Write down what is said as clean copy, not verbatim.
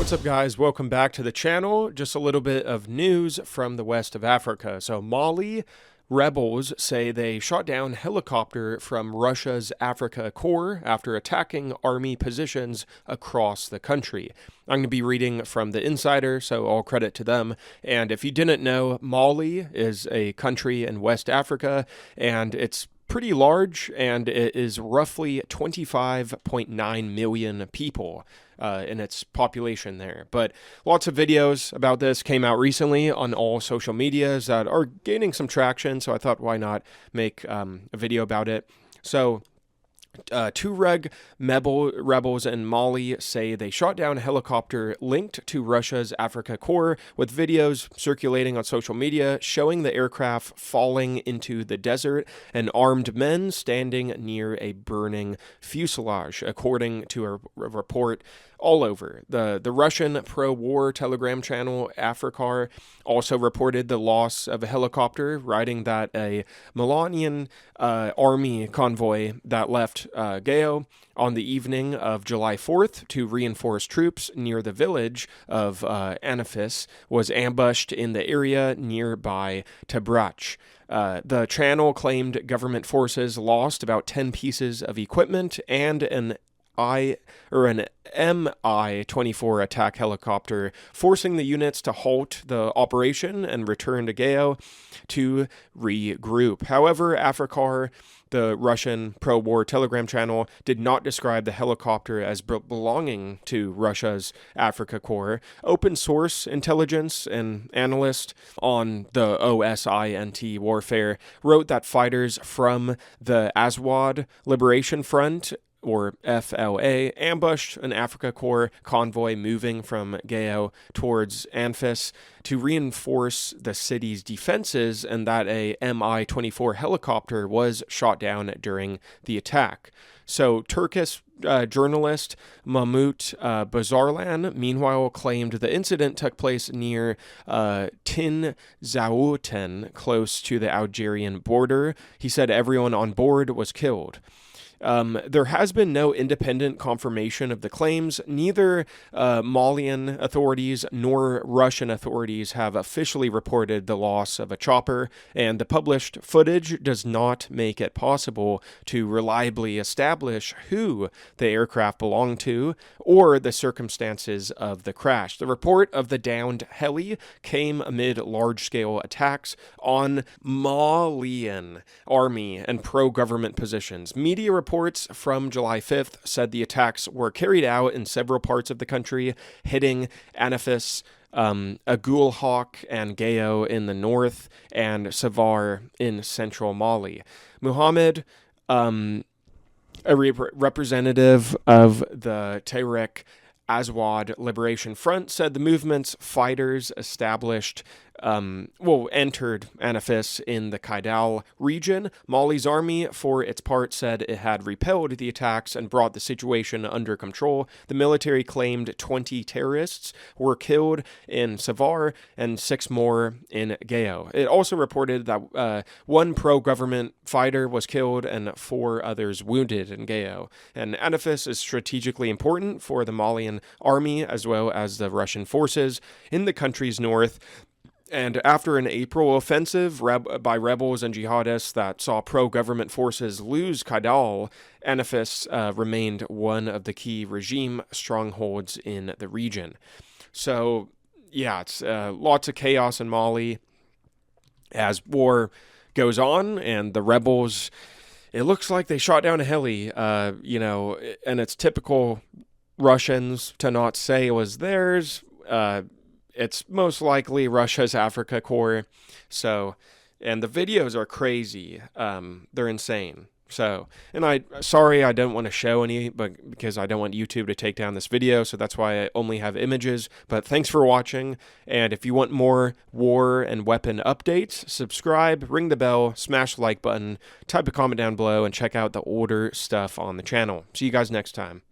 What's up, guys? Welcome back to the channel. Just a little bit of news from the west of Africa. So Mali rebels say they shot down helicopter from Russia's Africa Corps after attacking army positions across the country. I'm going to be reading from the Insider, so all credit to them. And if you didn't know, Mali is a country in West Africa, and it's pretty large, and it is roughly 25.9 million people in its population there. But lots of videos about this came out recently on all social medias that are gaining some traction, so I thought, why not make a video about it? So Tuareg rebels in Mali say they shot down a helicopter linked to Russia's Africa Corps, with videos circulating on social media showing the aircraft falling into the desert and armed men standing near a burning fuselage, according to a report all over. The Russian pro-war Telegram channel Africar also reported the loss of a helicopter, writing that a Malian army convoy that left Gao on the evening of July 4th to reinforce troops near the village of Anafis was ambushed in the area nearby Tabrach. The channel claimed government forces lost about 10 pieces of equipment and an Mi-24 attack helicopter, forcing the units to halt the operation and return to Gao to regroup. However, Africar, the Russian pro-war Telegram channel, did not describe the helicopter as belonging to Russia's Africa Corps. Open source intelligence and analyst on the OSINT warfare wrote that fighters from the Azawad Liberation Front, or FLA, ambushed an Africa Corps convoy moving from Gao towards Anfis to reinforce the city's defenses, and that a Mi-24 helicopter was shot down during the attack. So Turkish journalist Mahmut Bazarlan, meanwhile, claimed the incident took place near Tin Zaouten, close to the Algerian border. He said everyone on board was killed. There has been no independent confirmation of the claims. Neither Malian authorities nor Russian authorities have officially reported the loss of a chopper, and the published footage does not make it possible to reliably establish who the aircraft belonged to or the circumstances of the crash. The report of the downed heli came amid large-scale attacks on Malian army and pro-government positions. Media reports from July 5th said the attacks were carried out in several parts of the country, hitting Anafis, Agulhak and Gao in the north, and Savar in central Mali. Muhammad, a representative of the Tehrik Azawad Liberation Front, said the movement's fighters entered Anafis in the Kidal region. Mali's army, for its part, said it had repelled the attacks and brought the situation under control. The military claimed 20 terrorists were killed in Savar and 6 more in Gao. It also reported that one pro-government fighter was killed and 4 others wounded in Gao. And Anafis is strategically important for the Malian army as well as the Russian forces in the country's north. And after an April offensive by rebels and jihadists that saw pro-government forces lose Kidal, Anafis remained one of the key regime strongholds in the region. So, yeah, it's lots of chaos in Mali as war goes on, and the rebels, it looks like they shot down a heli, and it's typical Russians to not say it was theirs. It's most likely Russia's Africa Corps. So, and the videos are crazy. They're insane. So, and I don't want to show any, but because I don't want YouTube to take down this video, so that's why I only have images. But thanks for watching, and if you want more war and weapon updates, subscribe, ring the bell, smash the like button, type a comment down below, and check out the older stuff on the channel. See you guys next time.